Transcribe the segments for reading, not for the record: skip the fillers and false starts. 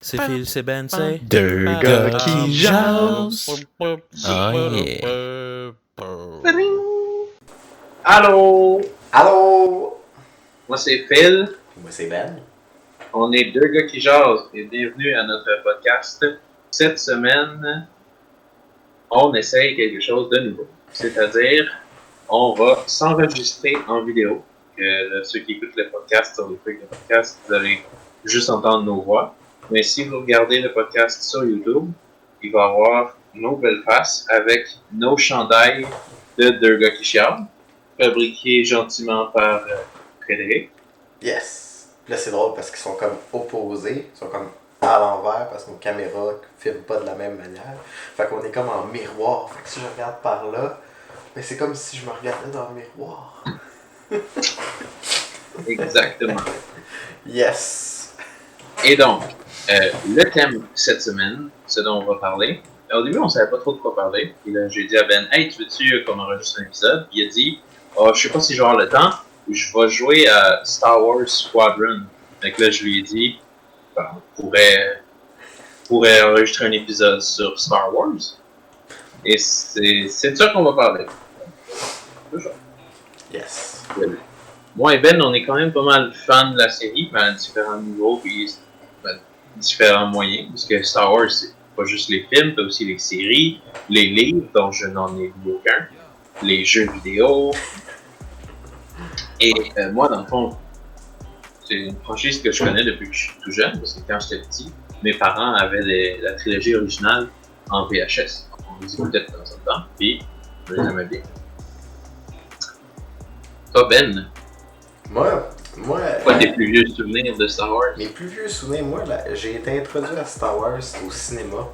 C'est Phil, c'est Ben, c'est Deux gars qui jasent. Oh yeah. Allô, Allô? moi c'est Phil, Moi c'est Ben. on est deux gars qui jasent et bienvenue à notre podcast. Cette semaine, on essaye quelque chose de nouveau, c'est-à-dire on va s'enregistrer en vidéo. Ceux qui écoutent le podcast sur les trucs de podcast, vous allez juste entendre nos voix. Mais si vous regardez le podcast sur YouTube, il va y avoir nos belles faces avec nos chandails de deux gars qui chialent, fabriqués gentiment par Frédéric. Yes. Là c'est drôle parce qu'ils sont comme opposés, ils sont comme à l'envers parce que nos caméras ne filment pas de la même manière. Fait qu'on est comme en miroir. Fait que si je regarde par là, mais c'est comme si je me regardais dans le miroir. Exactement. Yes. Et donc, le thème cette semaine, ce dont on va parler. Au début, on savait pas trop de quoi parler. Et là, j'ai dit à Ben, hey, tu veux-tu qu'on enregistre un épisode? Puis il a dit, oh, je sais pas si je vais avoir le temps, ou je vais jouer à Star Wars Squadron. Donc là, je lui ai dit, ben, on pourrait enregistrer un épisode sur Star Wars. Et c'est de ça qu'on va parler. Toujours. Yes. Moi et Ben, on est quand même pas mal fans de la série, mais à différents niveaux, puis différents moyens. Parce que Star Wars, c'est pas juste les films, t'as aussi les séries, les livres, dont je n'en ai lu aucun, les jeux vidéo. Et moi, dans le fond, c'est une franchise que je connais depuis que je suis tout jeune, parce que quand j'étais petit, mes parents avaient la trilogie originale en VHS. On les écoutait de temps en temps, puis je les aimais bien. Toi, Ben, Moi. quoi tes plus vieux souvenirs de Star Wars? Mes plus vieux souvenirs, moi, là, j'ai été introduit à Star Wars au cinéma.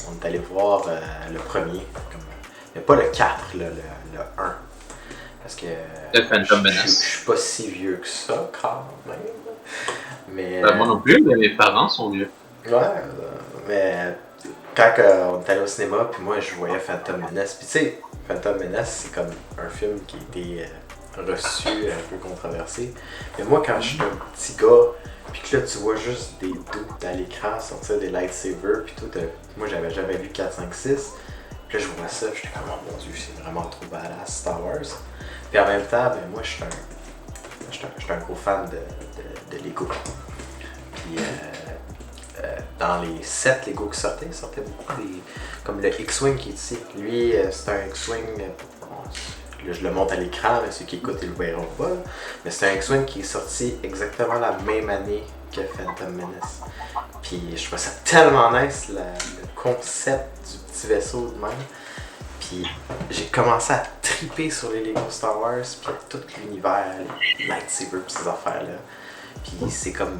On est allé voir le premier, mais pas le 4, le 1. Parce que Le Phantom je Menace. suis pas si vieux que ça, quand même. Mais, Moi non plus, mais mes parents sont vieux. mais quand on est allé au cinéma, puis moi je voyais Phantom Menace. Puis tu sais, Phantom Menace, c'est comme un film qui a été reçu, un peu controversé. Mais moi, quand j'étais un petit gars, puis que là tu vois juste des doutes à l'écran sortir des lightsabers, puis tout, moi j'avais jamais vu 4, 5, 6. Puis là je vois ça, j'étais comme, oh mon dieu, c'est vraiment trop badass Star Wars. Puis en même temps, ben, moi j'étais un gros fan de Lego. Puis dans les 7 Lego qui sortaient beaucoup comme le X-Wing qui est ici. Lui, c'est un X-Wing, là, je le monte à l'écran, mais ceux qui écoutent ils le verront pas. Là. Mais c'est un X-Wing qui est sorti exactement la même année que Phantom Menace. Puis je trouve ça tellement nice, le concept du petit vaisseau de même. Puis j'ai commencé à triper sur les Lego Star Wars, puis tout l'univers, les lightsabers, pis ces affaires-là. Puis c'est comme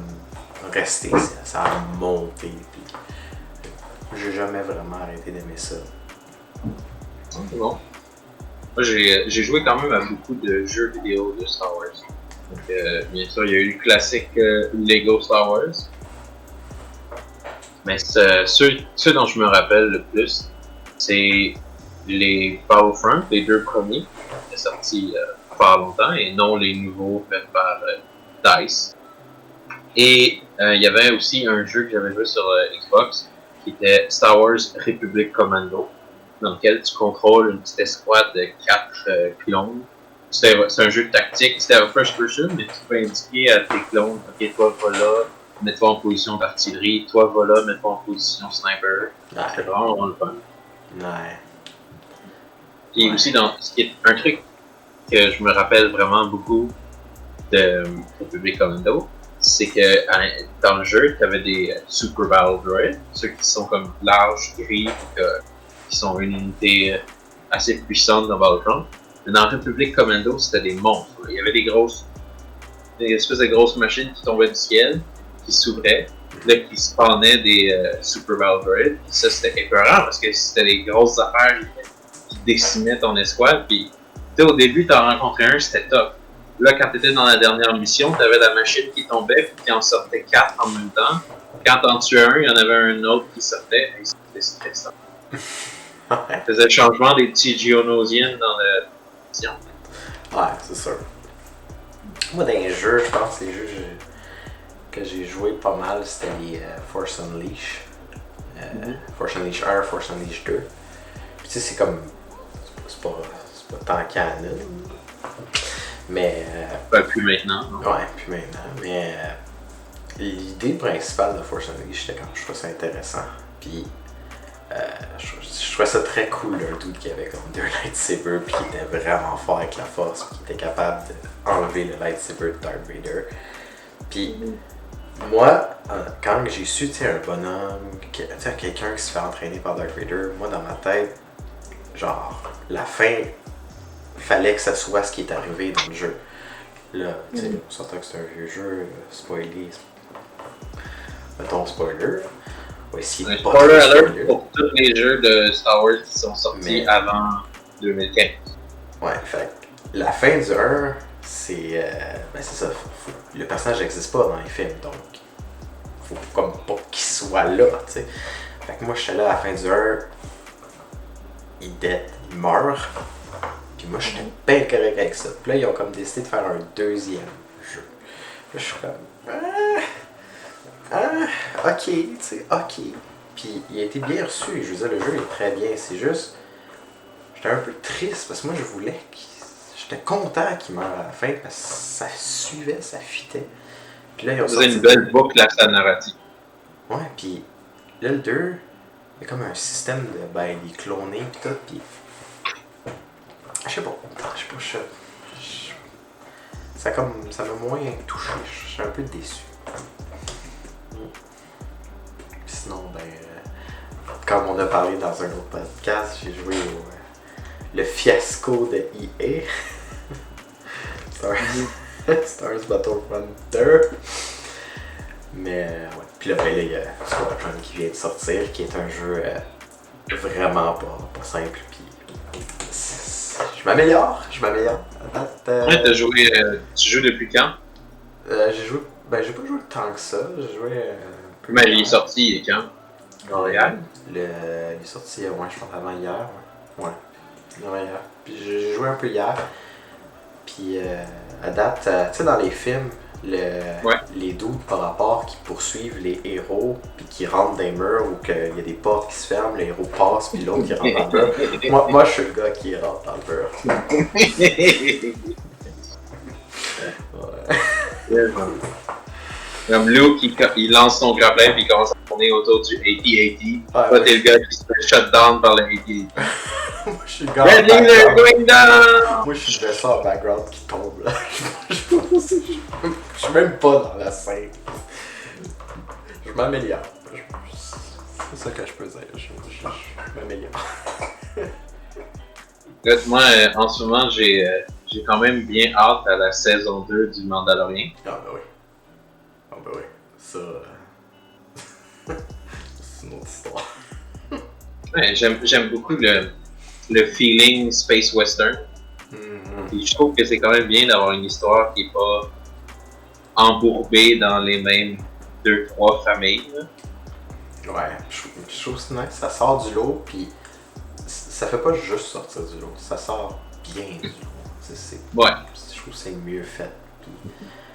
resté, ça a monté. Puis j'ai jamais vraiment arrêté d'aimer ça. C'est bon. Moi, j'ai joué quand même à beaucoup de jeux vidéo de Star Wars. Donc, bien sûr, il y a eu le classique Lego Star Wars. Mais ceux dont je me rappelle le plus, c'est les Battlefront, les deux premiers, qui étaient sortis pas longtemps, et non les nouveaux faits par DICE. Et il y avait aussi un jeu que j'avais joué sur Xbox, qui était Star Wars Republic Commando, dans lequel tu contrôles une petite escouade de 4 clones. C'est un jeu de tactique, c'était un first person, mais tu peux indiquer à tes clones, ok, toi va là, mets-toi en position d'artillerie, toi va là, mets-toi en position sniper. C'est vraiment le fun. Ouais. Et aussi, ce qui est un truc que je me rappelle vraiment beaucoup de Republic Commando, c'est que dans le jeu, tu avais des Super Battle Droids, ceux qui sont comme larges, gris, qui sont une unité assez puissante dans Battlefront. Mais dans Republic Commando, c'était des monstres. Il y avait des espèces de grosses machines qui tombaient du ciel, qui s'ouvraient, là, qui spawnaient des Super Battle Droids. Ça, c'était épeurant parce que c'était des grosses affaires qui décimaient ton escouade. Puis, au début, t'en rencontrais un, c'était top. Là, quand t'étais dans la dernière mission, t'avais la machine qui tombait, puis qui en sortait 4 en même temps. Quand t'en tuais un, il y en avait un autre qui sortait, et c'était stressant. Ça faisait le changement des petits Geonosiens dans la mission. Ouais, c'est sûr. Moi, dans les jeux, je pense que les jeux que j'ai joué pas mal, c'était les Force Unleashed. Force Unleashed 1, Force Unleashed 2. Puis tu sais, c'est comme. C'est pas tant canon. Mais. Plus maintenant. Non? Ouais, plus maintenant. Mais l'idée principale de Force Unleashed, c'était quand je trouvais ça intéressant. Puis je trouvais ça très cool, un dude qui avait comme 2 lightsabers, puis qui était vraiment fort avec la force, puis qui était capable d'enlever le lightsaber de Darth Vader. Puis moi, quand j'ai su, tu sais, un bonhomme, quelqu'un qui se fait entraîner par Darth Vader, moi dans ma tête, genre, la fin, fallait que ça soit ce qui est arrivé dans le jeu. Là, tu sais, on s'entend que c'est un vieux jeu, spoilé. Mettons spoiler. On va essayer de pas spoiler trop alert spoiler. pour tous les jeux de Star Wars qui sont sortis avant 2015. Ouais, fait que la fin du 1, c'est. Ben c'est ça, le personnage n'existe pas dans les films, donc faut comme pas qu'il soit là, tu sais. Fait que moi j'étais là à la fin du 1, il meurt, puis moi j'étais bien correct avec ça. Puis là ils ont comme décidé de faire un deuxième jeu. Là je suis comme. Ok, tu sais, ok. Puis il a été bien reçu, je veux dire, le jeu est très bien, c'est juste. J'étais un peu triste parce que moi je voulais j'étais content qu'il meure à la fin parce que ça suivait, ça fitait. Puis là ils ont C'est une belle boucle à sa narrative. Ouais, puis là le 2, il y a comme un système de ben il est cloné pis tout, pis. Je sais pas, ça m'a moins touché, je suis un peu déçu. Sinon, ben, comme on a parlé dans un autre podcast, j'ai joué au le fiasco de EA. Stars Battlefront 2. Mais ouais. Puis là, ben, il y a Squadron qui vient de sortir, qui est un jeu vraiment pas simple. Puis je m'améliore. Ouais, tu joues depuis quand? J'ai joué. Ben, j'ai pas joué tant que ça. J'ai joué un peu. Mais il est sorti, il est quand? Montréal? Il est sorti, je pense avant hier. Ouais. Avant hier. Puis j'ai joué un peu hier. Puis à date, tu sais, dans les films, les dudes par rapport qui poursuivent les héros, puis qui rentrent dans les murs, ou qu'il y a des portes qui se ferment, les héros passent, puis l'autre qui rentre dans le mur. Moi, je suis le gars qui rentre dans le mur. Ouais. Comme Luke, il lance son grappin puis il commence à tourner autour du AT-AT. Toi, t'es le gars qui se fait shut down par le AT-AT. Moi, je suis le gars en background. Going down! Moi, je suis le ça en background qui tombe, là. Je suis même pas dans la scène. Je m'améliore. C'est ça que je peux dire. Je m'améliore. Moi, en ce moment, j'ai quand même bien hâte à la saison 2 du Mandalorian. Ah ben oui. Ah ben oui. Ça... c'est une autre histoire. Ouais, j'aime beaucoup le feeling space western. Mm-hmm. Et je trouve que c'est quand même bien d'avoir une histoire qui est pas embourbée dans les mêmes 2-3 familles. Là. Ouais, je trouve que c'est nice. Ça sort du lot, puis ça fait pas juste sortir du lot. Ça sort bien du lot. Ouais. Je trouve que c'est mieux fait. Puis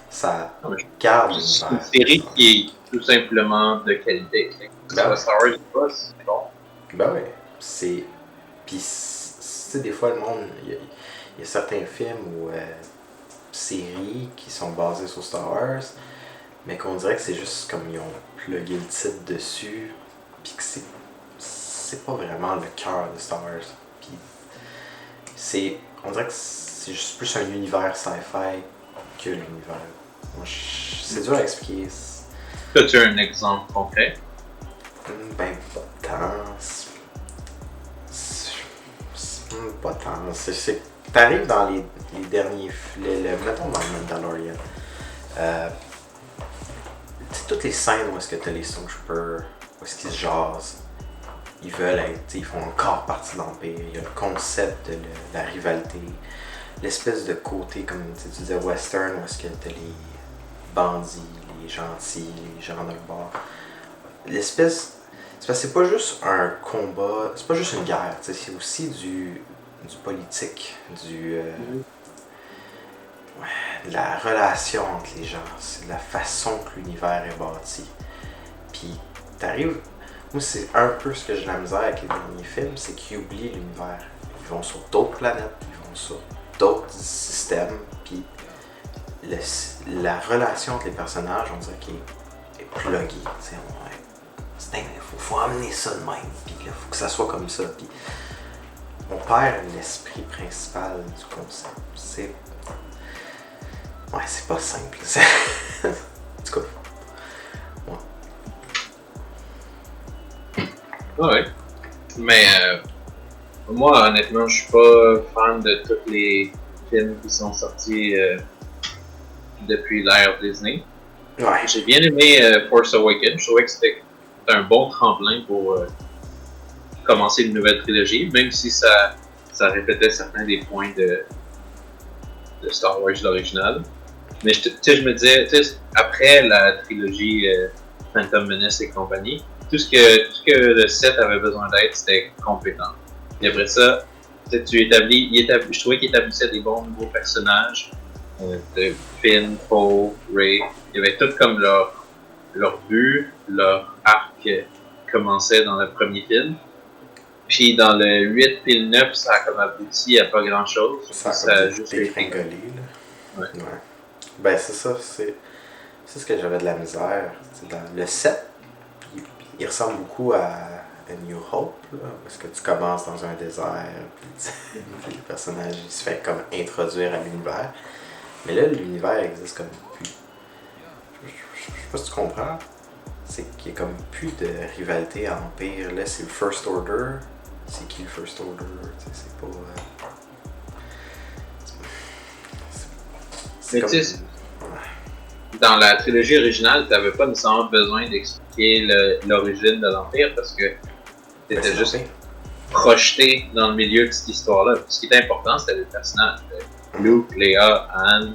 ça garde C'est l'univers. une série qui est tout simplement de qualité. Ben, Star Wars ou pas, c'est bon. Ben ouais. C'est. Puis, tu sais, des fois, le monde. Il y a certains films ou séries qui sont basées sur Star Wars, mais qu'on dirait que c'est juste comme ils ont plugué le titre dessus, puis que c'est pas vraiment le cœur de Star Wars. Puis, on dirait que c'est juste plus un univers sci-fi que l'univers. Moi, c'est dur à expliquer. As-tu un exemple concret? Ben, pas tant. Pas tant. T'arrives dans les derniers. Mettons dans le Mandalorian. Toutes les scènes où est-ce que t'as les Stormtroopers, où est-ce qu'ils se jasent, ils veulent être, ils font encore partie de l'Empire. Il y a le concept de la rivalité, l'espèce de côté, comme tu disais, western, où est-ce que t'as les bandits, les gentils, les gens de bord. L'espèce. C'est parce que c'est pas juste un combat, c'est pas juste une guerre, c'est aussi du politique, la relation entre les gens, c'est la façon que l'univers est bâti. Puis t'arrives, moi c'est un peu ce que j'ai de la misère avec les derniers films, c'est qu'ils oublient l'univers. Ils vont sur d'autres planètes, ils vont sur d'autres systèmes, puis la relation entre les personnages, on dirait qu'elle est pluguée. Il faut amener ça de même, puis il faut que ça soit comme ça. Puis on perd l'esprit principal du concept. C'est pas simple. En tout cas, Ouais. Mais moi, honnêtement, je suis pas fan de tous les films qui sont sortis depuis l'ère Disney. ouais. J'ai bien aimé Force Awakens. Je trouvais que c'était un bon tremplin pour commencer une nouvelle trilogie, même si ça répétait certains des points de Star Wars l'original. Mais je me disais, après la trilogie Phantom Menace et compagnie, tout ce que le set avait besoin d'être, c'était compétent. Et après ça, je trouvais qu'il établissait des bons nouveaux personnages, de Finn, Poe, Rey. Il y avait tout comme leur but, leur arc commençait dans le premier film. Puis dans le 8 et le 9, ça a comme abouti à pas grand chose. Ça a juste dégringolé, là. Ouais. Ben c'est ça, c'est ce que j'avais de la misère. Dans le 7, il ressemble beaucoup à A New Hope, là, parce que tu commences dans un désert, puis le personnage il se fait comme introduire à l'univers. Mais là, l'univers existe comme plus. Je sais pas si tu comprends. C'est qu'il y a comme plus de rivalité à Empire. Là, c'est le First Order. C'est qui le First Order? C'est pas. Mais tu sais, dans la trilogie originale, tu n'avais pas nécessairement besoin d'expliquer l'origine de l'Empire parce que tu étais juste projeté dans le milieu de cette histoire-là. Ce qui était important, c'était les personnages. Luke, Leia, Han,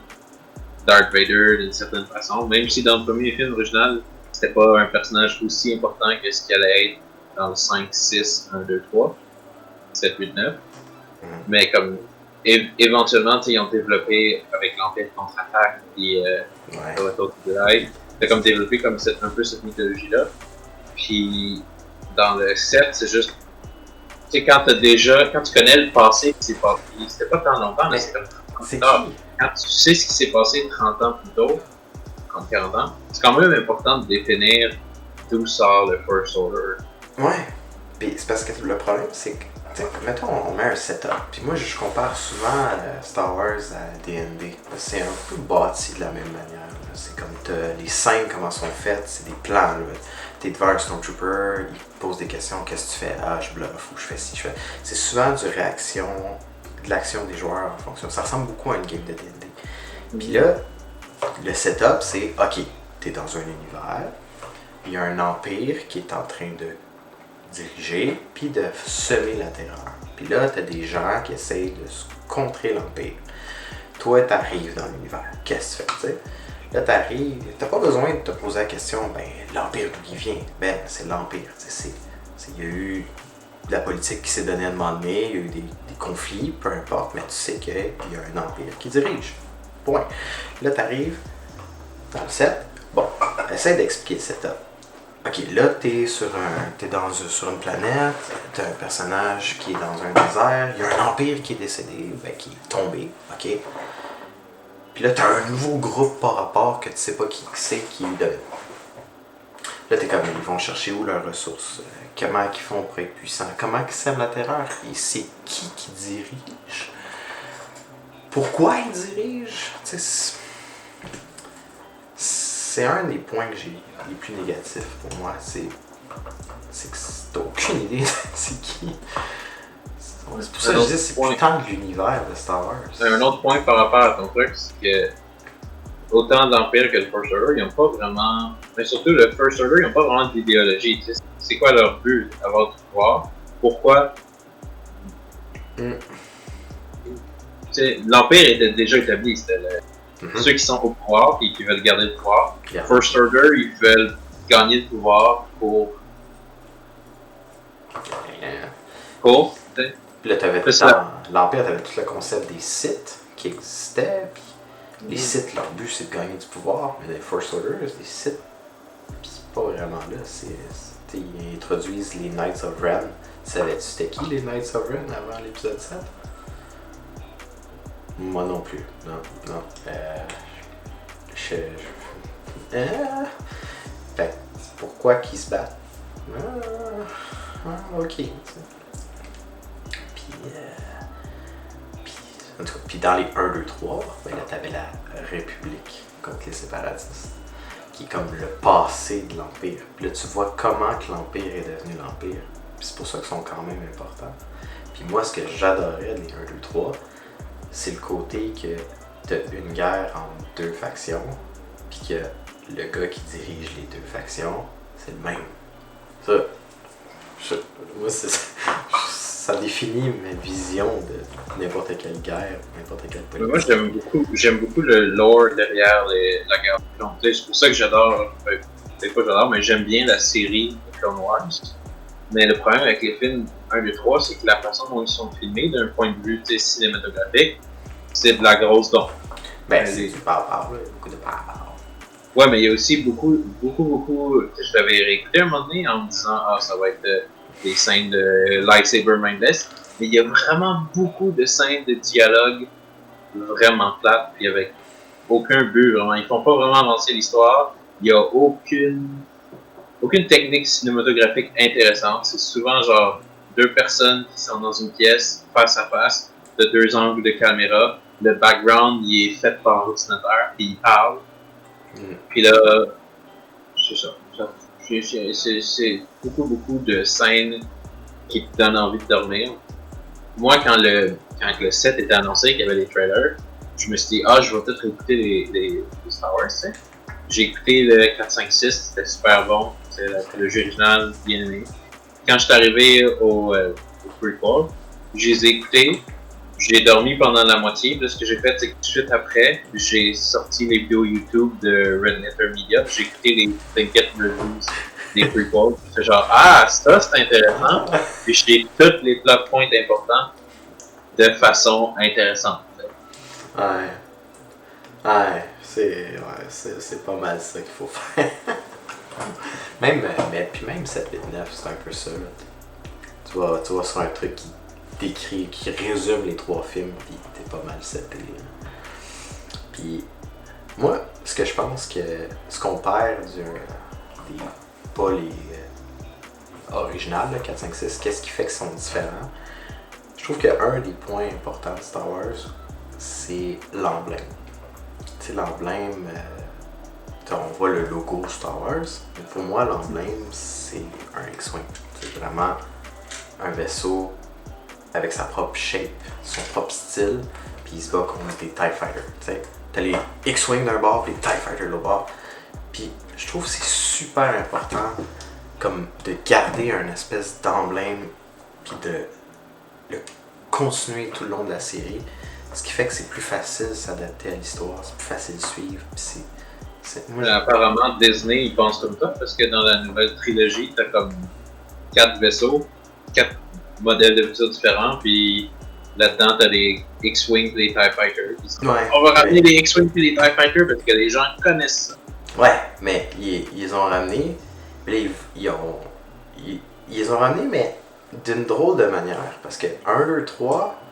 Darth Vader d'une certaine façon. Même si dans le premier film original, c'était pas un personnage aussi important que ce qu'il allait être dans le 5, 6, 1, 2, 3, 7, 8, 9. Mais comme éventuellement, ils ont développé avec l'Empire contre-attaque et le Retour du Jedi, c'est comme développé comme un peu cette mythologie-là. Puis dans le 7, c'est juste, tu sais, quand tu connais le passé qui s'est passé, c'était pas tant longtemps, mais c'est comme 30 ans. Quand tu sais ce qui s'est passé 30 ans plus tôt, 30-40 ans, c'est quand même important de définir d'où sort le First Order. Ouais, puis c'est parce que le problème, c'est que, mettons, on met un setup, puis moi je compare souvent Star Wars à D&D. C'est un peu bâti de la même manière. Là. C'est comme les scènes, comment sont faites, c'est des plans. Là. T'es devant un Stormtrooper, il te pose des questions, qu'est-ce que tu fais? Ah, je bluffe, ou je fais ci, je fais. C'est souvent de l'action des joueurs en fonction. Ça ressemble beaucoup à une game de D&D. Puis là, le setup, c'est, ok, t'es dans un univers, il y a un empire qui est en train de diriger, puis de semer la terreur. Puis là, t'as des gens qui essayent de contrer l'empire. Toi, t'arrives dans l'univers. Qu'est-ce que tu fais, t'sais? Là, t'arrives, t'as pas besoin de te poser la question, ben, l'empire d'où il vient? Ben, c'est l'empire, il y a eu de la politique qui s'est donnée à un moment donné, il y a eu des conflits, peu importe, mais tu sais qu'il y a un empire qui dirige. Point. Là, t'arrives dans le set. Bon, essaie d'expliquer le setup. Ok, là, t'es sur une planète, t'as un personnage qui est dans un désert, il y a un empire qui est décédé, qui est tombé, ok. Puis là, t'as un nouveau groupe par rapport que tu sais pas qui c'est qui domine. Là, t'es comme, ils vont chercher où leurs ressources, comment ils font pour être puissants, comment ils sèment la terreur, et c'est qui dirige, pourquoi ils dirigent, tu sais. C'est un des points que j'ai les plus négatifs pour moi, c'est que t'as aucune idée c'est qui. C'est pour ça que je dis c'est plus tant de l'univers de Star Wars. Un autre point par rapport à ton truc, c'est que autant l'Empire que le First Order, ils n'ont pas vraiment, mais surtout le First Order, ils n'ont pas vraiment d'idéologie. Tu sais, c'est quoi leur but? Avoir du pouvoir. Pourquoi? Tu sais, l'Empire était déjà établi, c'était ceux qui sont au pouvoir et qui veulent garder le pouvoir. Yeah. First Order, ils veulent gagner le pouvoir pour. Puis là, l'Empire, t'avais tout le concept des Sith qui existait. Puis Les Sith, leur but c'est de gagner du pouvoir, mais les First Order, les Sith, c'est pas vraiment là. Ils introduisent les Knights of Ren. Savais-tu c'était qui les Knights of Ren avant l'épisode 7? Moi non plus. Non. Ben, pourquoi qu'ils se battent? Ok. Puis dans les 1, 2, 3, ben là t'avais la République contre les séparatistes, qui est comme le passé de l'Empire. Puis là tu vois comment que l'Empire est devenu l'Empire. Puis c'est pour ça qu'ils sont quand même importants. Puis moi ce que j'adorais des 1, 2, 3, c'est le côté que t'as une guerre entre deux factions, puis que le gars qui dirige les deux factions, c'est le même. Moi, ça définit ma vision de n'importe quelle guerre, n'importe quelle politique. Moi, j'aime beaucoup le lore derrière la guerre de Clone. C'est pour ça que j'adore, peut-être pas j'adore, mais j'aime bien la série Clone Wars. Mais le problème avec les films 1, 2, 3, c'est que la façon dont ils sont filmés, d'un point de vue cinématographique, c'est de la grosse dompe. Ben, c'est du pow-pow, beaucoup de pow-pow. Ouais, mais il y a aussi beaucoup. Je l'avais réécouté un moment donné en me disant, ça va être des scènes de lightsaber mindless. Mais il y a vraiment beaucoup de scènes de dialogue vraiment plates, puis avec aucun but, vraiment. Ils font pas vraiment avancer l'histoire. Il y a aucune technique cinématographique intéressante. C'est souvent genre deux personnes qui sont dans une pièce, face à face, de deux angles de caméra. Le background, il est fait par l'ordinateur, puis ils parlent. Puis là, c'est ça. C'est beaucoup de scènes qui te donnent envie de dormir. Moi, quand le 7 était annoncé, qu'il y avait les trailers, je me suis dit, je vais peut-être écouter les Star Wars, tu sais. J'ai écouté le 4, 5, 6, c'était super bon. C'est le jeu original, bien aimé. Quand je suis arrivé au prequel, je les ai écoutés. J'ai dormi pendant la moitié. Puis ce que j'ai fait, c'est que tout de suite après, j'ai sorti les vidéos YouTube de Red Letter Media. J'ai écouté les Thinket Reviews des prequels. C'est genre, ça c'est intéressant. Puis j'ai tous les plot points importants de façon intéressante. C'est pas mal ça qu'il faut faire. Même 7, 8, 9, c'est un peu ça. Là. Tu vas sur un truc qui résume les 3 films, puis t'es pas mal seté. Puis moi, ce que je pense que ce qu'on perd pas les originales, là, 4, 5, 6, qu'est-ce qui fait qu'ils sont différents? Je trouve qu'un des points importants de Star Wars, c'est l'emblème. Tu sais, l'emblème, on voit le logo Star Wars, mais pour moi, l'emblème, c'est un X-Wing. C'est vraiment un vaisseau avec sa propre shape, son propre style, puis il se bat contre des TIE Fighters. T'sais. T'as les X-Wing d'un bord, puis les TIE Fighters de l'autre bord. Puis je trouve que c'est super important comme de garder un espèce d'emblème, puis de le continuer tout le long de la série. Ce qui fait que c'est plus facile de s'adapter à l'histoire, c'est plus facile de suivre. Apparemment, Disney, ils pensent comme ça, parce que dans la nouvelle trilogie, t'as comme 4 vaisseaux, 4 modèles de vaisseaux différents, puis là-dedans, t'as les X-Wing et les TIE Fighters. On va ramener les X-Wing et les TIE Fighters parce que les gens connaissent ça. Ouais, mais ils ont ramené, ils ont ramené, mais d'une drôle de manière, parce que 1, 2, 3,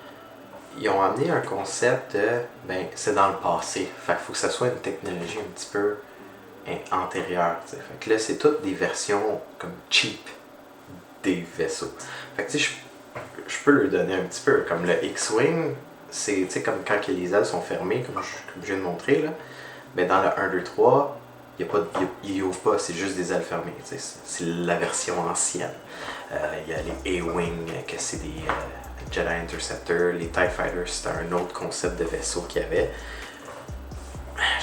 ils ont amené un concept de, c'est dans le passé, fait qu'il faut que ça soit une technologie un petit peu antérieure, t'sais. Fait que là, c'est toutes des versions comme cheap des vaisseaux. Fait que tu sais, je peux leur donner un petit peu, comme le X-Wing, c'est comme quand les ailes sont fermées, comme je viens de montrer, là, mais dans le 1, 2, 3, ils ouvrent pas, c'est juste des ailes fermées, c'est la version ancienne. Il y a les A-Wing, que c'est des Jedi Interceptor, les TIE Fighters, c'était un autre concept de vaisseau qu'il y avait.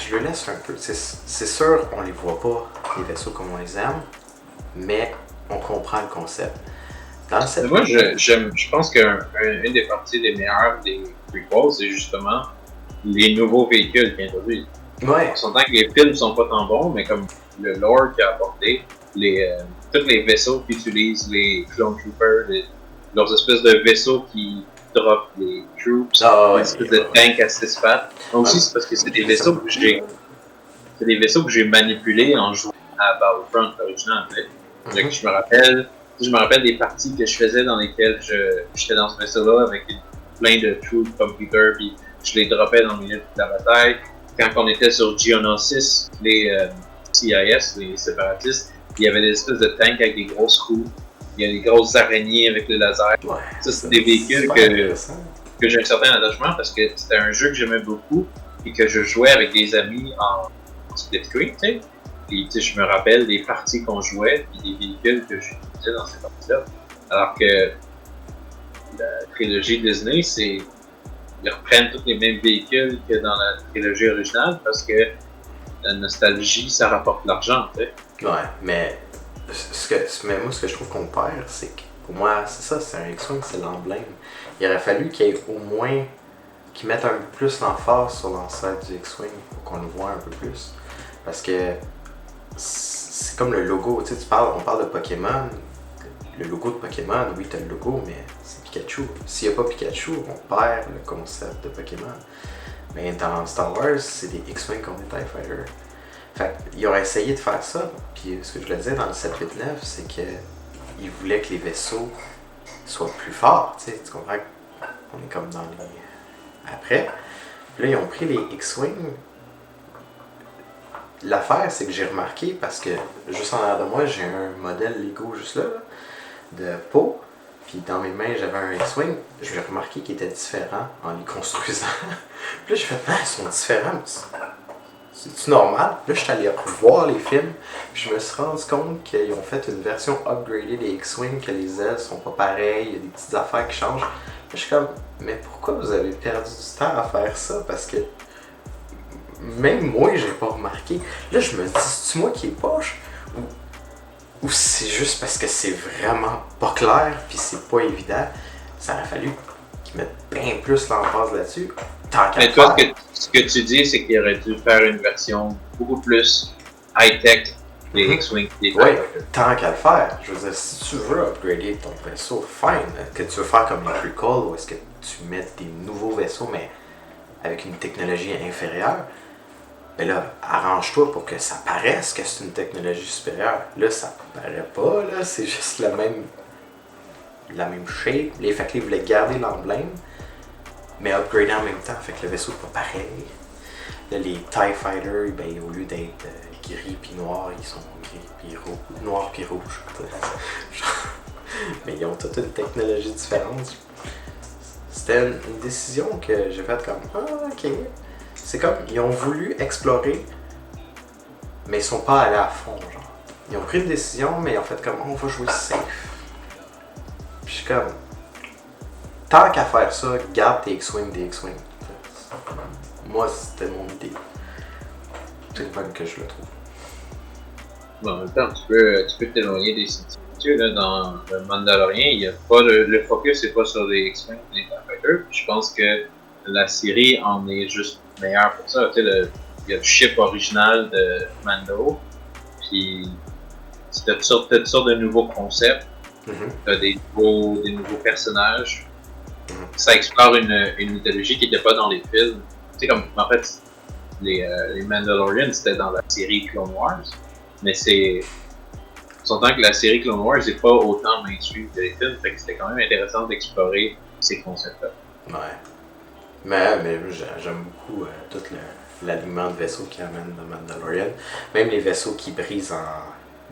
Je le laisse un peu, c'est sûr, on les voit pas, les vaisseaux comme on les aime, mais on comprend le concept. Moi, je pense qu'une des parties les meilleures des prequels, c'est justement les nouveaux véhicules qui introduisent. Ouais. On s'entend que les films sont pas tant bons, mais comme le lore qui a apporté, tous les vaisseaux qu'utilisent les Clone Troopers, leurs espèces de vaisseaux qui drop les troops, Ah ouais, une espèce de tank à 6 pattes. Moi aussi, c'est parce que c'est des vaisseaux que j'ai manipulés en jouant à Battlefront original. Donc, je me rappelle des parties que je faisais dans lesquelles j'étais dans ce vaisseau-là avec plein de troop computers, puis je les droppais dans le milieu de la bataille. Quand on était sur Geonosis, les CIS, les séparatistes, il y avait des espèces de tanks avec des grosses roues, il y a des grosses araignées avec le laser. Ouais, Ça, c'est des véhicules que j'ai un certain attachement parce que c'était un jeu que j'aimais beaucoup et que je jouais avec des amis en split screen, tu sais. Puis, tu sais, je me rappelle des parties qu'on jouait et des véhicules que j'utilisais dans ces parties-là. Alors que la trilogie Disney, ils reprennent tous les mêmes véhicules que dans la trilogie originale parce que la nostalgie, ça rapporte de l'argent, tu sais. Ouais, mais moi, ce que je trouve qu'on perd, c'est que pour moi, c'est ça, c'est un X-Wing, c'est l'emblème. Il aurait fallu qu'il y ait au moins qu'ils mettent un peu plus l'emphase sur l'ancêtre du X-Wing pour qu'on le voit un peu plus. Parce que c'est comme le logo, tu sais, on parle de Pokémon. Le logo de Pokémon, oui, t'as le logo, mais c'est Pikachu. S'il n'y a pas Pikachu, on perd le concept de Pokémon. Mais dans Star Wars, c'est des X-Wing contre des TIE Fighters. Fait qu'il aurait essayé de faire ça, puis ce que je le disais dans le 789, c'est qu'il voulait que les vaisseaux soient plus forts, tu sais, tu comprends? On est comme dans les... Après, là, ils ont pris les X-Wing. L'affaire, c'est que j'ai remarqué, parce que juste en arrière de moi, j'ai un modèle Lego juste là, de peau, puis dans mes mains, j'avais un X-Wing. J'ai remarqué qu'ils étaient différents en les construisant. Puis là, j'ai fait, ils sont différents. C'est-tu normal? Là, je suis allé revoir les films, puis je me suis rendu compte qu'ils ont fait une version upgradée des X-Wing, que les ailes sont pas pareilles, il y a des petites affaires qui changent. Là, je suis comme, mais pourquoi vous avez perdu du temps à faire ça? Parce que même moi, j'ai pas remarqué. Là, je me dis, c'est-tu moi qui est poche? Ou c'est juste parce que c'est vraiment pas clair, puis c'est pas évident? Ça aurait fallu qu'ils mettent bien plus l'emphase là-dessus. Mais toi, ce que tu dis, c'est qu'il aurait dû faire une version beaucoup plus high-tech des X-Wing. Oui, tant qu'à le faire. Je veux dire, si tu veux upgrader ton vaisseau, fine. Que tu veux faire comme les prequels, ou est-ce que tu mets des nouveaux vaisseaux, mais avec une technologie inférieure, ben là, arrange-toi pour que ça paraisse que c'est une technologie supérieure. Là, ça paraît pas, là, c'est juste la même shape. Les fait qu'ils voulaient garder l'emblème, mais upgrader en même temps, fait que le vaisseau n'est pas pareil. Là, les TIE Fighters, ben, au lieu d'être gris puis noirs, ils sont gris puis rouge, noir puis rouge. Mais ils ont toute une technologie différente. C'était une décision que j'ai faite comme, ok. C'est comme, ils ont voulu explorer, mais ils sont pas allés à fond, genre. Ils ont pris une décision, mais ils ont fait comme, on va jouer safe. Puis je suis comme, tant qu'à faire ça, garde tes X-Wing des X-Wing. Moi, c'était mon idée. C'est le même que je le trouve. Bon, en même temps, tu peux t'éloigner des similitudes. Là, dans le Mandalorian, il y a pas le focus n'est pas sur les X-Wing et les TIE Fighters. Je pense que la série en est juste meilleure pour ça. Tu sais, il y a le ship original de Mando, puis t'as toutes sortes de nouveaux concepts, t'as des nouveaux personnages. Ça explore une mythologie qui n'était pas dans les films. Tu sais, comme en fait, les Mandalorians c'était dans la série Clone Wars, mais on s'entend que la série Clone Wars n'est pas autant mainstream que les films, fait que c'était quand même intéressant d'explorer ces concepts-là. Ouais. Mais j'aime beaucoup tout l'alignement de vaisseaux qui amène le Mandalorian. Même les vaisseaux qui brisent en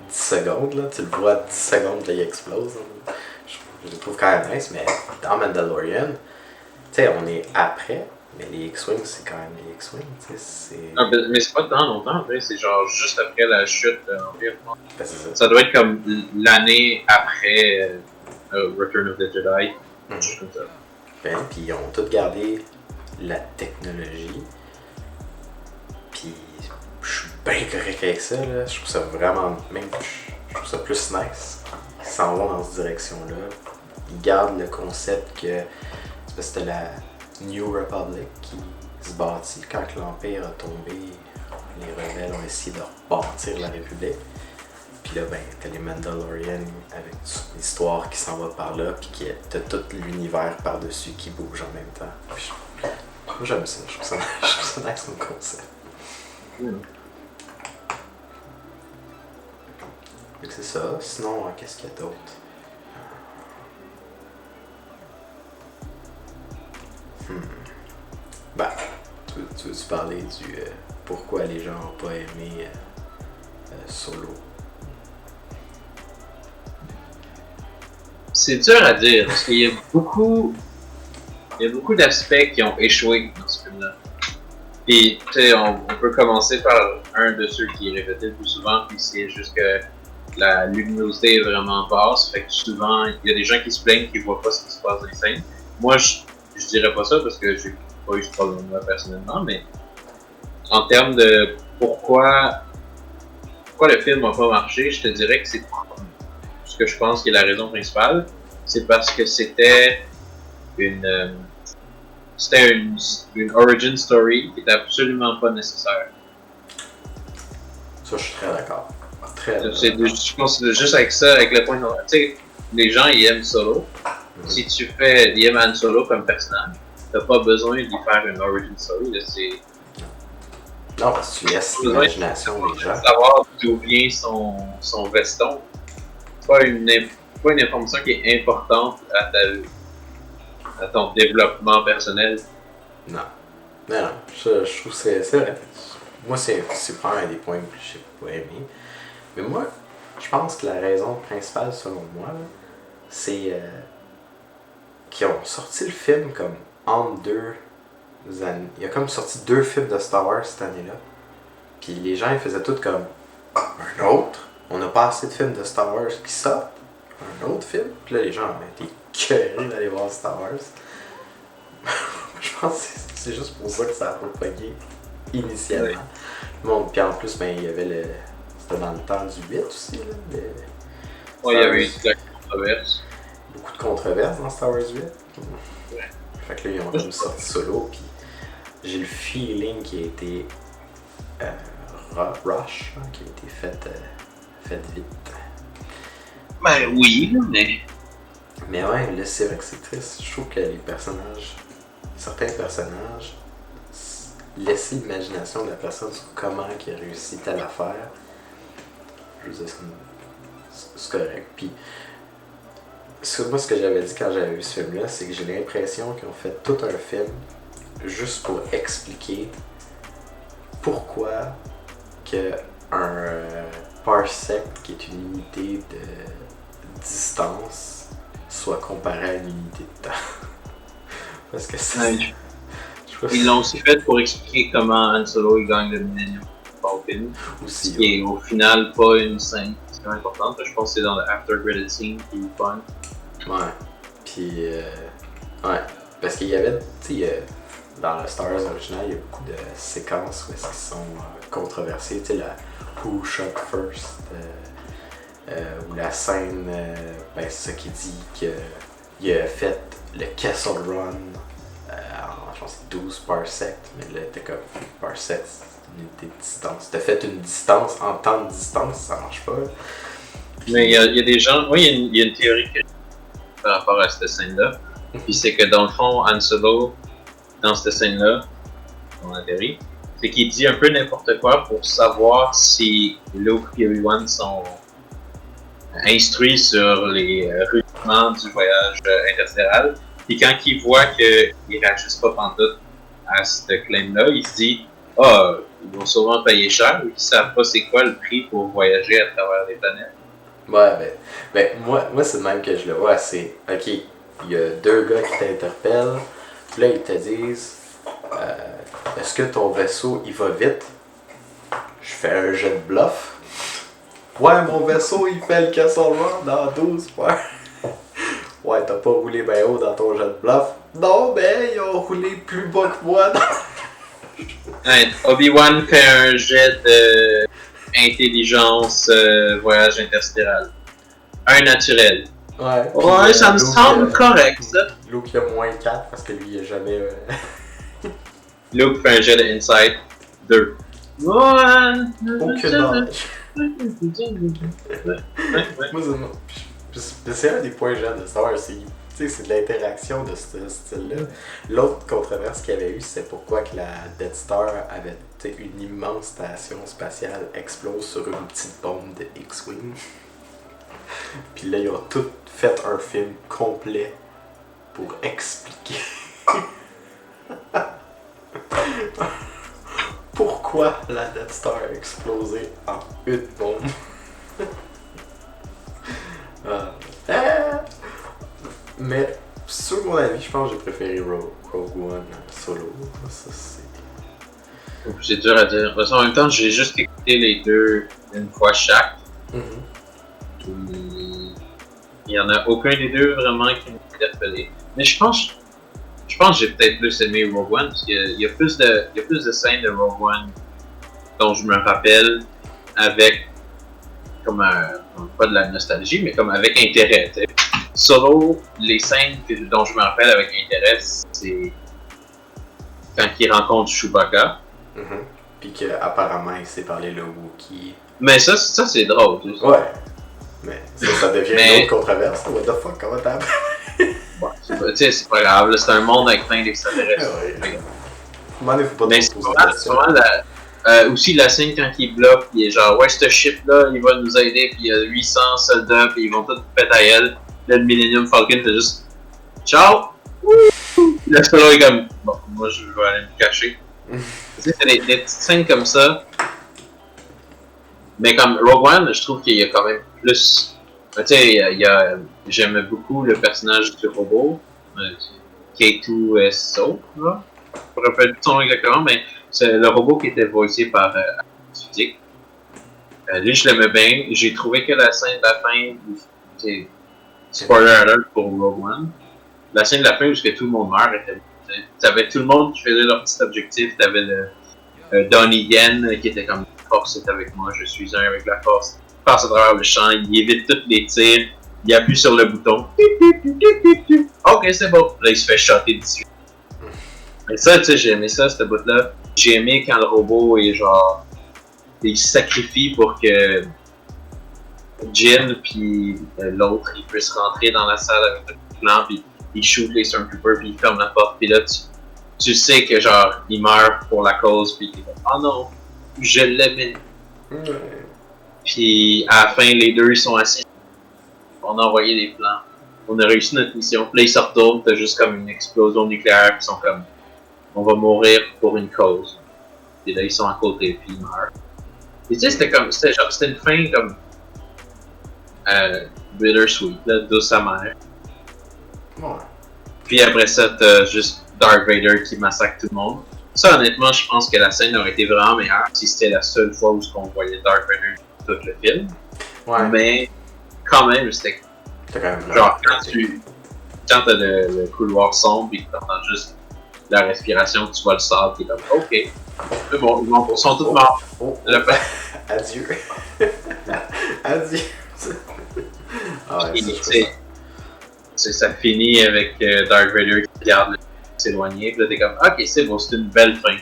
10 secondes, là, tu le vois 10 secondes, là, il explose. Là. Je le trouve quand même nice, mais dans Mandalorian, tu sais, on est après, mais les X-Wing, c'est quand même les X-Wing, tu sais, Non, mais c'est pas tant longtemps, c'est genre juste après la chute de l'Empire. Ben, c'est ça. Ça doit être comme l'année après Return of the Jedi, juste comme ça. Ben, puis ils ont tout gardé la technologie, puis je suis bien correct avec ça, là. Je trouve ça vraiment, même, je trouve ça plus nice. Ils s'en vont dans cette direction-là. Ils gardent le concept que c'était la New Republic qui se bâtit quand l'Empire a tombé. Les rebelles ont essayé de rebâtir la République. Puis là, ben, t'as les Mandalorians avec une histoire qui s'en va par là, puis t'as tout l'univers par-dessus qui bouge en même temps. Moi, j'aime ça, je trouve ça nice comme concept. Fait que c'est ça. Sinon, qu'est-ce qu'il y a d'autre? Ben, tu veux-tu parler du pourquoi les gens n'ont pas aimé Solo? C'est dur à dire, parce qu'il y a beaucoup d'aspects qui ont échoué dans ce film-là. Puis, tu sais, on peut commencer par un de ceux qui est répété le plus souvent, puis c'est juste que la luminosité est vraiment basse, fait que souvent, il y a des gens qui se plaignent qu'ils voient pas ce qui se passe dans les scènes. Moi, je dirais pas ça parce que j'ai pas eu ce problème-là personnellement, mais en termes de pourquoi le film n'a pas marché, je te dirais que c'est ce que je pense qui est la raison principale, c'est parce que c'était une origin story qui était absolument pas nécessaire. Ça, je suis très d'accord. Je pense que juste avec ça, avec le point de tu sais, les gens ils aiment Solo. Si ils aiment Han Solo comme personnage, t'as pas besoin d'y faire une origin story. Là, non, parce que tu laisses l'imagination des gens. Savoir d'où vient son veston, c'est pas une information qui est importante à ton développement personnel. Non, je trouve que c'est vrai. Moi, c'est pas un des points que j'ai pas aimé. Mais moi, je pense que la raison principale, selon moi, là, c'est qu'ils ont sorti le film comme entre deux années. Il y a comme sorti 2 films de Star Wars cette année-là. Puis les gens, ils faisaient tout comme un autre. On n'a pas assez de films de Star Wars qui sortent. Un autre film. Puis là, les gens ont été curés d'aller voir Star Wars. Je pense que c'est juste pour ça que ça a propagé initialement. Bon, puis en plus, ben, il y avait c'était dans le temps du 8 aussi. Là, il y avait eu de la controverse. Beaucoup de controverses dans Star Wars 8. Fait que là, ils ont comme sorti Solo, puis j'ai le feeling qu'il a été rush, hein, qui a été fait vite. Ben oui, mais... Mais ouais, là, c'est vrai que c'est triste. Je trouve que certains personnages, laisser l'imagination de la personne sur comment il a réussi telle affaire, je veux dire, c'est correct. Puis, moi, ce que j'avais dit quand j'avais vu ce film-là, c'est que j'ai l'impression qu'ils ont fait tout un film juste pour expliquer pourquoi que un parsec, qui est une unité de distance, soit comparé à une unité de temps. Parce que c'est... Ouais, ils l'ont aussi fait pour expliquer comment Han Solo il gagne le Millennium Falcon. Aussi, ce qui est au final pas une scène qui est importante. Je pense que c'est dans le after credit scene qui est fun. Ouais. Puis, ouais. Parce qu'il y avait, tu sais, dans le Star Wars original, il y a beaucoup de séquences où est-ce qu'ils sont controversées. Tu sais, la Who Shot First, ou la scène, ben c'est ça qui dit qu'il a fait le Kessel Run je pense que c'est 12 parsecs, mais là t'es comme parsec, c'est une unité de distance. T'as fait une distance en temps de distance, ça marche pas. Puis, mais il y a des gens, oui, il y a une théorie par rapport à cette scène-là. Puis c'est que dans le fond, Han Solo, dans cette scène-là, dans la théorie, c'est qu'il dit un peu n'importe quoi pour savoir si Luke et Obi-Wan sont instruits sur les rudiments du voyage intersidéral. Puis quand il voit qu'ils réagissent pas pantoute à ce claim-là, il se dit « Ah, ils vont sûrement payer cher, ils savent pas c'est quoi le prix pour voyager à travers les planètes. » Ouais, ben moi c'est le même que je le vois, c'est « Ok, il y a 2 gars qui t'interpellent, puis là ils te disent est-ce que ton vaisseau il va vite? » Je fais un jet de bluff. Ouais, mon vaisseau il fait le Kessel Run dans 12 fois. Ouais, t'as pas roulé bien haut dans ton jet de bluff. Non, ben, ils ont roulé plus bas que moi. Ouais, Obi-Wan fait un jet de intelligence voyage intersidéral. Un naturel. Ouais, ouais, ça me semble correct, ça. Luke il a moins 4 parce que lui il a jamais... Luke fait un jet de insight 2. Aucune knowledge. Moi, c'est un des points que j'aime de Star Wars, c'est de l'interaction de ce style-là. L'autre controverse qu'il y avait eu, c'est pourquoi que la Death Star avait une immense station spatiale explose sur une petite bombe de X-Wing. Puis là, ils ont tout fait un film complet pour expliquer pourquoi la Death Star a explosé en une bombe. Mais sur mon avis, je pense que j'ai préféré Rogue One solo. Ça, c'est... C'est dur à dire. Parce qu'en même temps, j'ai juste écouté les deux une fois chaque. Puis, il y en a aucun des deux vraiment qui m'a interpellé. Mais je pense que j'ai peut-être plus aimé Rogue One parce qu'il y a plus de scènes de Rogue One dont je me rappelle avec comme pas de la nostalgie, mais comme avec intérêt. T'sais. Solo, les scènes dont je me rappelle avec intérêt, c'est quand il rencontre Chewbacca. Puis qu'apparemment il sait parler le Wookiee. Mais ça c'est drôle. Tu sais. Ouais. Mais ça devient une autre controverse. What the fuck, comment t'as bon, c'est pas grave, là, c'est un monde avec plein d'extraterrestres. Ouais. Mais c'est vraiment aussi la scène quand il bloque, il est genre, ouais, ce ship-là, il va nous aider, puis il y a 800 soldats, puis ils vont tous péter à elle. Là, le Millennium Falcon fait juste, ciao! Puis là, ce est comme, bon, moi je vais aller me cacher. Tu sais, c'est des petites scènes comme ça. Mais comme Rogue One, je trouve qu'il y a quand même plus. Tu sais, j'aime beaucoup le personnage du robot, K2SO, là. Je ne me rappelle plus son nom exactement, mais c'est le robot qui était voicé par Dick. Lui, je l'aimais bien. J'ai trouvé que la scène de la fin, spoiler alert pour Rogue One, la scène de la fin où tout le monde meurt, t'avais tout le monde qui faisait leur petit objectif, t'avais le Donnie Yen qui était comme la force est avec moi, je suis un avec la force. Il passe à travers le champ, il évite tous les tirs, il appuie sur le bouton. Ok, c'est bon. Là, il se fait shotter dessus. Mais ça, tu sais, j'ai aimé ça, cette bout-là. J'ai aimé quand le robot est genre. Il se sacrifie pour que Jin puis l'autre, ils puissent rentrer dans la salle avec le plan, puis il shoot les Stormtroopers, puis il ferme la porte, puis là, tu sais que genre, il meurt pour la cause, puis il est comme, oh non, je l'aimais. Puis à la fin, les deux, ils sont assis. On a envoyé les plans. On a réussi notre mission. Puis là, ils se retournent, t'as juste comme une explosion nucléaire, puis ils sont comme, on va mourir pour une cause. Et là, ils sont à côté, puis ils meurent. Et tu sais, c'était une fin comme bittersweet, là, douce amère. Ouais. Puis après ça, t'as juste Darth Vader qui massacre tout le monde. Ça, honnêtement, je pense que la scène aurait été vraiment meilleure si c'était la seule fois où on voyait Darth Vader tout le film. Ouais. Mais quand même, c'était quand même genre quand t'as le couloir sombre et que t'entends juste la respiration, tu vois le sable, t'es comme ok. C'est bon, ils sont tous morts. Adieu. Adieu. Ça finit avec Darth Vader qui regarde s'éloigner, puis là t'es comme ok, c'est bon, c'est une belle fin.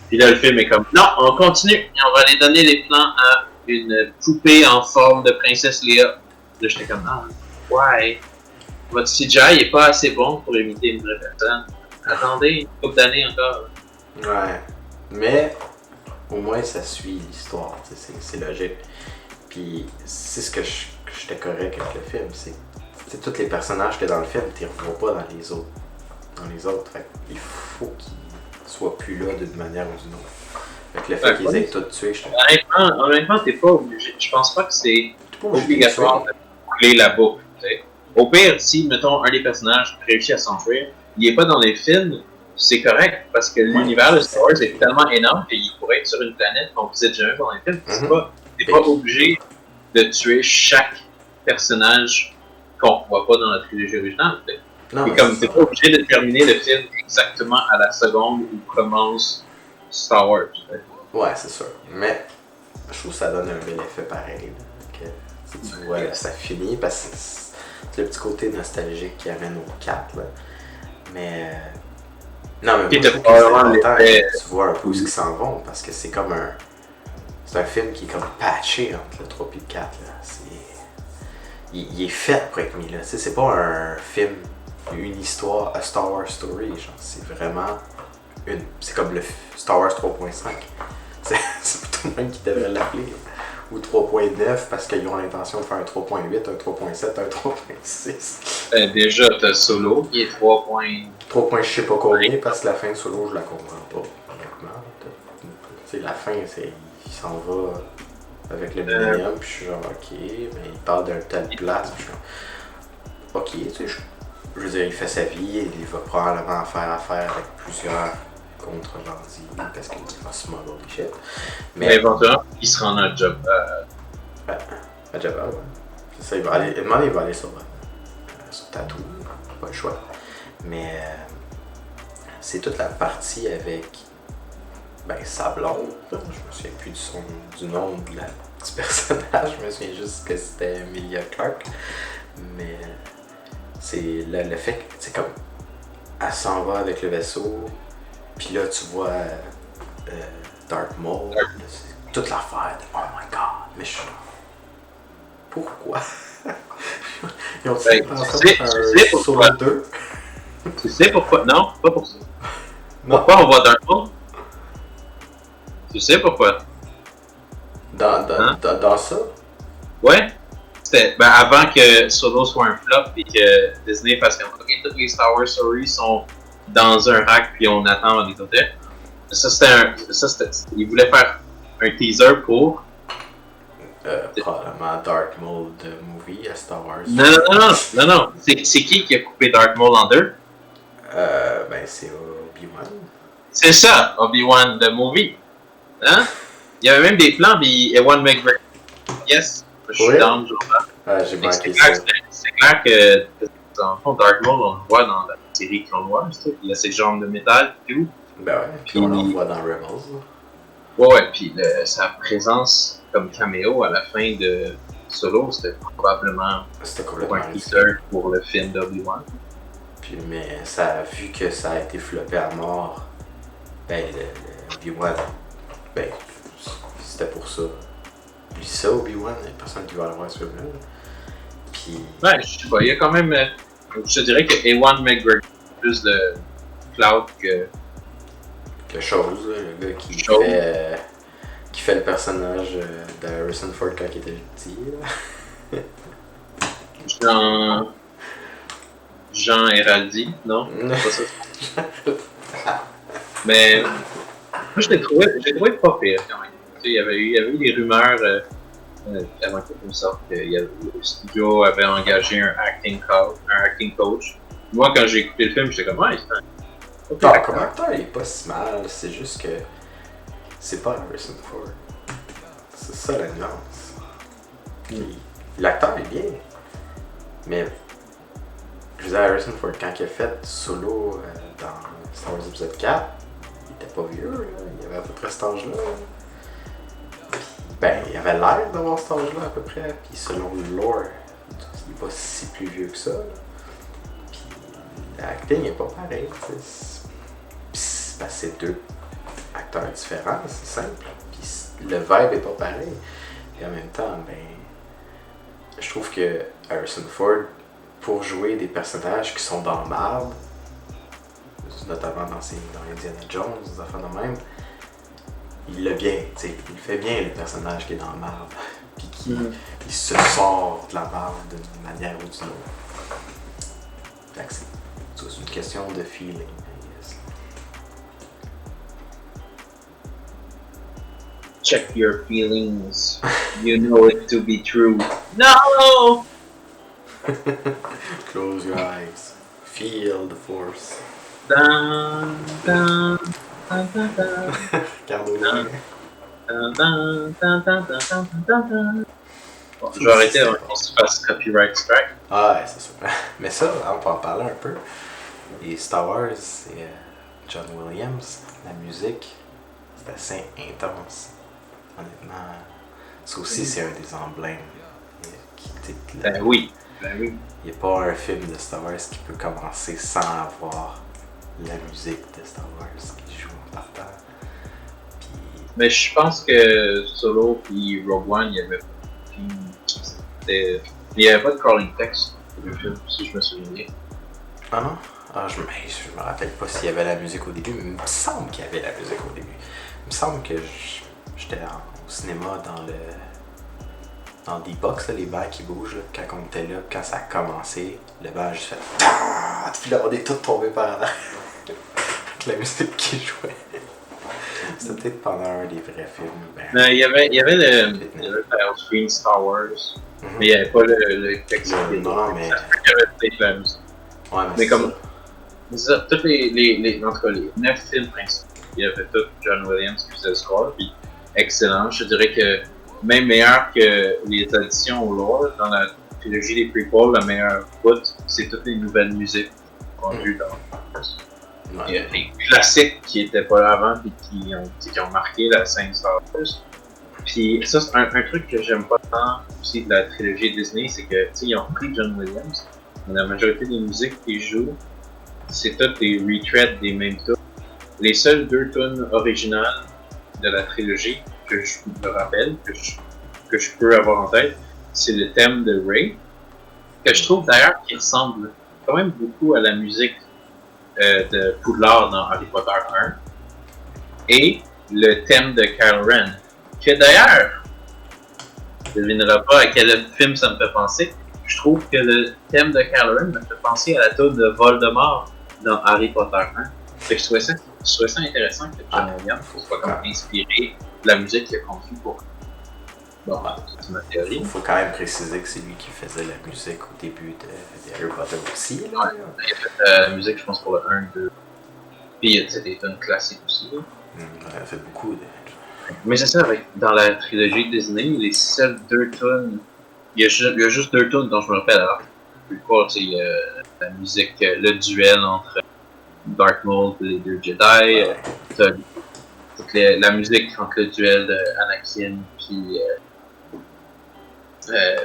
Puis là le film est comme non, on continue, et on va aller donner les plans à une poupée en forme de princesse Leia. Là j'étais comme ah, ouais, votre CGI est pas assez bon pour imiter une vraie personne. Attendez, une couple d'années encore. Ouais, mais au moins ça suit l'histoire, c'est logique. Puis c'est ce que j'étais correct avec le film, c'est tous les personnages que dans le film, tu les revois pas dans les autres. Fait il faut qu'ils soient plus là d'une manière ou d'une autre. Fait que le fait qu'ils aient tout tué, honnêtement, t'es pas obligé. Je pense pas que c'est obligatoire de boucler la boucle. T'sais. Au pire, si, mettons, un des personnages réussit à s'enfuir, il est pas dans les films, c'est correct, parce que l'univers de Star Wars est tellement énorme qu'il pourrait être sur une planète qu'on visite jamais dans les films. T'es pas obligé de tuer chaque personnage qu'on voit pas dans la trilogie originale. Non, et comme t'es pas obligé de terminer le film exactement à la seconde où commence Star Wars. Ouais, c'est sûr. Mais je trouve que ça donne un bel effet pareil. Que, tu vois, là, ça finit parce que c'est le petit côté nostalgique qui amène au 4. Là. Mais. Non, mais moi, je trouve que c'est important que tu vois un peu où ils s'en vont parce que c'est comme un. c'est un film qui est comme patché entre le 3 et le 4. Là. Il est fait pour être mis là. T'sais, c'est pas un film, une histoire, a Star Wars story. Genre, c'est vraiment c'est comme le Star Wars 3.5. C'est plutôt le même qui devrait l'appeler. Ou 3.9 parce qu'ils ont l'intention de faire un 3.8, un 3.7, un 3.6. Déjà, t'as Solo qui est 3. 3. Je sais pas combien parce que la fin de Solo, je la comprends pas. Honnêtement. T'sais, la fin, il s'en va avec le Millennium, puis je suis genre ok, mais il parle d'un tel place, puis je suis genre, ok, tu sais, je veux dire, il fait sa vie, il va probablement faire affaire avec plusieurs contrebandiers parce qu'il va smuggle des shit. Mais éventuellement, il se rend à Job. À Jabba, ouais. C'est ça, il va aller sur Tatooine, pas le choix. Mais c'est toute la partie avec sa blonde, là. Je me souviens plus du nom du personnage, je me souviens juste que c'était Emilia Clarke. Mais c'est le fait que, c'est comme, elle s'en va avec le vaisseau, puis là tu vois Darth Maul, c'est toute l'affaire de oh my god, mais je suis pourquoi? Ils ont fait un Solo 2? Tu sais pourquoi? Non, pas pour ça. Non. Pourquoi on voit Darth Maul? Tu sais pourquoi? Dans ça? Ouais. C'était avant que Solo soit un flop et que Disney fasse comme ok, toutes les Star Wars stories sont dans un rack puis on attend les hôtels. Ils voulaient faire un teaser pour. Probablement Darth Maul de movie à Star Wars. Non. C'est qui a coupé Darth Maul en deux? C'est Obi-Wan. C'est ça, Obi-Wan the movie. Hein? Il y avait même des plans, puis Ewan McGregor. Yes, je suis down, j'ai manqué ça. C'est clair que, dans le fond, Darth Maul, on le voit dans la série Clone Wars, il a ses jambes de métal et tout. Ben ouais, puis on le voit dans Rebels. Ouais, puis sa présence comme caméo à la fin de Solo, c'était probablement un teaser pour le film d'Obi-Wan. Puis, mais ça, vu que ça a été floppé à mort, Obi-Wan, c'était pour ça. Puis ça, Obi-Wan, il n'y a personne qui va le voir ce film-là. Puis... Ouais, je sais pas, il y a quand même... je te dirais que Ewan McGregor a plus de cloud que... Que chose, le gars qui fait le personnage d'Harrison Ford quand il était petit. Jean Héraldi, non? C'est pas ça. Mais moi, je l'ai trouvé pas pire quand même. Il y avait eu des rumeurs avant que le film sorte que le studio avait engagé un acting coach. Moi, quand j'ai écouté le film, j'étais comme ouais, comme acteur, il est pas si mal. C'est juste que c'est pas Harrison Ford. C'est ça la nuance. L'acteur est bien, mais je disais Harrison Ford quand il a fait Solo dans Star Wars épisode 4, il était pas vieux, là. Il avait à peu près cet âge-là. Il avait l'air d'avoir cet âge-là à peu près, puis selon le lore, il est pas si plus vieux que ça. Là. Puis l'acting est pas pareil, c'est deux acteurs différents, c'est simple. Puis le vibe est pas pareil. Et en même temps, je trouve que Harrison Ford, pour jouer des personnages qui sont dans le marbre, notamment dans Indiana Jones, des affaires de même, il l'a bien, il fait bien le personnage qui est dans le marbre, puis qui il se sort de la marbre d'une manière ou d'une autre. C'est une question de feeling, I guess. Check your feelings. You know it to be true. No! Close your eyes. Feel the force. Dun, dun, dun, dun, dun. Regarde-moi. Bon, je vais arrêter avant qu'on se fasse copyright strike. Ah ouais, c'est sûr. Mais ça, on peut en parler un peu. Et Star Wars et John Williams, la musique, c'est assez intense. Honnêtement, ça aussi c'est un des emblèmes. Ben oui. Il n'y a pas un film de Star Wars qui peut commencer sans avoir la musique de Star Wars qui joue en partant. Puis Mais je pense que Solo et Rogue One, il y avait il n'y avait pas de crawling text pour le film, si je me souviens bien. Ah non? Ah, je me rappelle pas s'il y avait la musique au début, mais il me semble qu'il y avait la musique au début. Il me semble que j'étais au cinéma dans des box, là, les bancs qui bougent, là, quand on était là, quand ça a commencé, le banc a juste fait ah! Puis là, on est tous tombés par là. Avec la musique qui jouait. C'était peut-être pendant un des vrais films. Ben, Mais il y avait le title screen Star Wars, mais il n'y avait pas le texte. Non, mais. Ça fait qu'il y avait peut-être la musique. Ouais, Mais c'est comme. ça. C'est ça, tous en tout cas, les 9 films principaux, il y avait tout John Williams qui faisait le score, puis excellent. Je dirais que même meilleur que les additions au lore, dans la trilogie des prequels, la meilleure bout, c'est toutes les nouvelles musiques qu'on a vues dans Ouais. les classiques qui étaient pas là avant, puis qui ont marqué la scène Star Wars. Puis ça, c'est un truc que j'aime pas tant aussi de la trilogie Disney, c'est que, tu sais, ils ont repris John Williams, mais la majorité des musiques qu'ils jouent, c'est toutes des retreads des mêmes tunes. Les seules 2 tunes originales de la trilogie que je me rappelle, que je peux avoir en tête, c'est le thème de Rey, que je trouve d'ailleurs qui ressemble quand même beaucoup à la musique de Poudlard dans Harry Potter 1, et le thème de Kylo Ren, que d'ailleurs, je ne devinerai pas à quel film ça me fait penser. Je trouve que le thème de Kylo Ren me fait penser à la tune de Voldemort dans Harry Potter 1. Fait que je trouvais ça intéressant que John Williams soit comme inspiré de la musique qu'il a conçue pour. Bon, c'est ma théorie. Il faut quand même préciser que c'est lui qui faisait la musique au début de Harry Potter aussi. Là. Ouais, il a fait la musique, je pense, pour le 1, 2. Puis c'était une classique aussi. Il a fait beaucoup de. Mais c'est ça, dans la trilogie Disney, les seules 2 tunes, il y a juste 2 tunes dont je me rappelle. Alors, plus quoi, c'est la musique, le duel entre Darth Maul et les 2 Jedi. T'as la musique entre le duel de Anakin et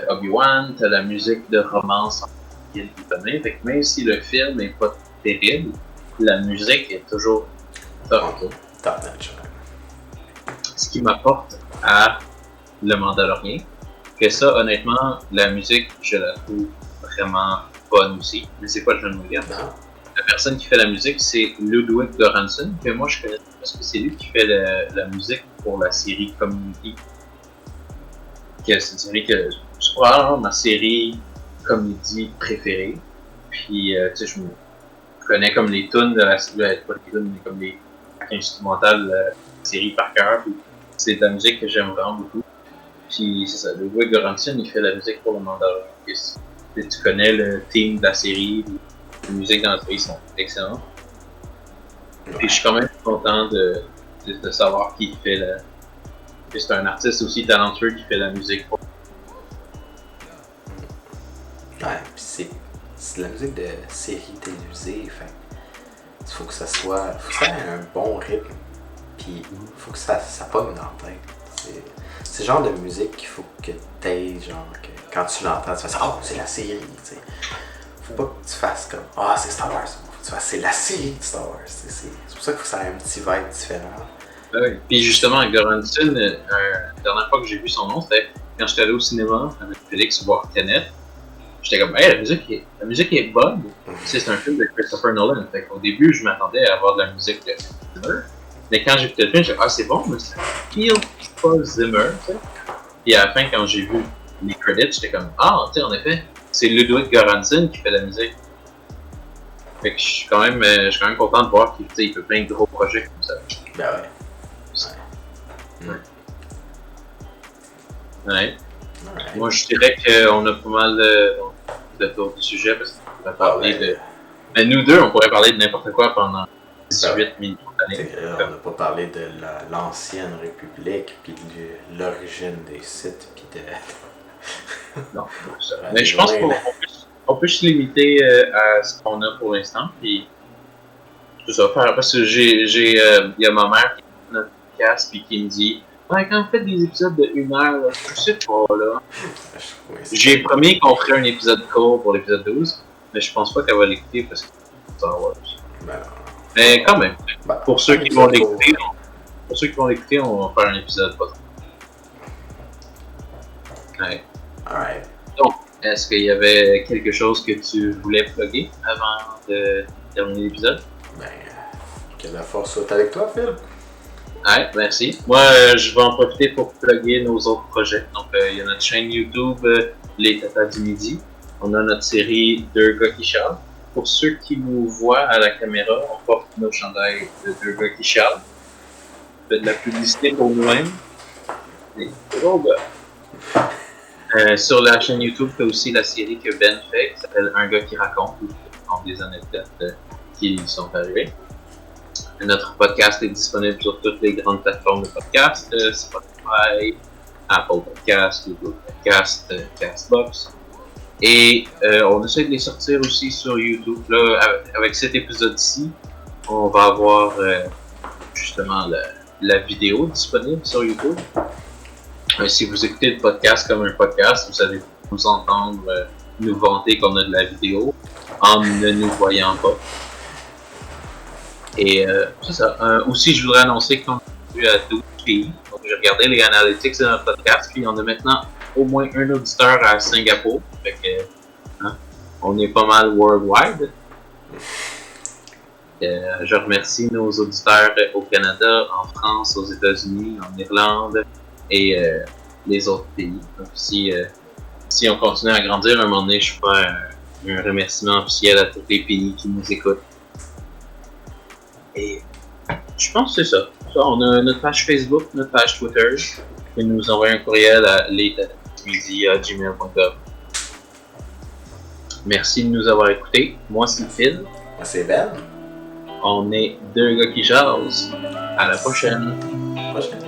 Obi-Wan. T'as la musique de romance entre Anakin et Padmé. Fait que même si le film n'est pas terrible, la musique est toujours top. Top notch. Ce qui m'apporte à Le Mandalorian, que ça, honnêtement, la musique, je la trouve vraiment bonne aussi, mais c'est pas John Williams. Non. La personne qui fait la musique, c'est Ludwig Göransson, que moi je connais parce que c'est lui qui fait la musique pour la série Community. C'est une série que c'est probablement ma série comédie préférée. Puis, tu sais, je me connais comme les tunes de la série, pas les tunes, mais comme les instrumentales de la série par cœur. C'est de la musique que j'aime vraiment beaucoup. Puis c'est ça, Ludwig Göransson, il fait la musique pour le Mandalorian. Tu connais le theme de la série, les musiques dans la série sont excellentes. Puis je suis quand même content de savoir qui fait la. Que c'est un artiste aussi talentueux qui fait la musique pour. Ouais, pis c'est de la musique de série télévisée, fait il faut que ça soit. Faut que ça ait un bon rythme. Puis il faut que ça pogne dans la tête. C'est le genre de musique qu'il faut que t'aies, genre, que quand tu l'entends, tu fais oh, c'est la série, tu sais. Faut pas que tu fasses comme ah, c'est Star Wars. Faut que tu fasses c'est la série de Star Wars. C'est pour ça qu'il faut que ça ait un petit vibe différent. Ouais. Puis justement, avec Göransson, la dernière fois que j'ai vu son nom, c'était quand j'étais allé au cinéma avec Félix voir Tenet. J'étais comme, hey, la musique est bonne. C'est un film de Christopher Nolan. Fait qu'au début, je m'attendais à avoir de la musique de Zimmer. Mais quand j'ai écouté le film, j'ai dit, ah, c'est bon, mais c'est pas Zimmer, tu sais. Puis à la fin, quand j'ai vu les credits, j'étais comme, ah, tu sais, en effet, c'est Ludwig Göransson qui fait la musique. Fait que je suis quand même content de voir qu'il fait plein de gros projets comme ça. Ben ouais. Ouais. Moi, je dirais qu'on a pas mal de tour du sujet parce qu'on pourrait parler de. Mais nous deux, on pourrait parler de n'importe quoi pendant 18 minutes d'année. On n'a pas parlé de l'ancienne République, puis de l'origine des sites, puis de. Non, ça. Mais je pense qu'on peut se limiter à ce qu'on a pour l'instant. Puis, tout ça, parce que il y a ma mère qui est dans notre podcast puis qui me dit ouais, quand vous faites des épisodes de 1 heure, là, je sais pas là. J'ai promis qu'on ferait un épisode court pour l'épisode 12, mais je pense pas qu'elle va l'écouter parce que c'est Star Wars. Ben, mais quand même, pour ceux qui vont l'écouter, pour ceux qui vont l'écouter, on va faire un épisode pas trop. Ouais. Alright. Donc, est-ce qu'il y avait quelque chose que tu voulais plugger avant de terminer l'épisode? Ben, que la force soit avec toi, Phil. Ouais, merci. Moi, je vais en profiter pour plugger nos autres projets. Donc, il y a notre chaîne YouTube, Les Tatas du Midi. On a notre série Deux gars qui charlent. Pour ceux qui nous voient à la caméra, on porte nos chandails de Deux gars qui charlent. On fait de la publicité pour nous-mêmes. Et gros gars. Sur la chaîne YouTube, tu as aussi la série que Ben fait, qui s'appelle Un gars qui raconte, où il raconte des anecdotes qui lui sont arrivées. Notre podcast est disponible sur toutes les grandes plateformes de podcast, Spotify, Apple Podcast, Google Podcast, Castbox. Et on essaie de les sortir aussi sur YouTube. Là, avec cet épisode-ci, on va avoir justement la vidéo disponible sur YouTube. Si vous écoutez le podcast comme un podcast, vous allez nous entendre nous vanter qu'on a de la vidéo en ne nous voyant pas. Et c'est ça. Aussi, je voudrais annoncer qu'on est rendu à 12 pays. Donc, j'ai regardé les analytics de notre podcast, puis on a maintenant au moins un auditeur à Singapour. Fait que, on est pas mal worldwide. Je remercie nos auditeurs au Canada, en France, aux États-Unis, en Irlande et les autres pays. Donc, si on continue à grandir, à un moment donné, je ferai un remerciement officiel à tous les pays qui nous écoutent. Et je pense que c'est ça. On a notre page Facebook, notre page Twitter. Vous pouvez nous envoyer un courriel à lesmidi@gmail.com. Merci de nous avoir écoutés. Moi, c'est Phil. Moi, c'est Ben. On est deux gars qui jasent. À la prochaine. Prochaine.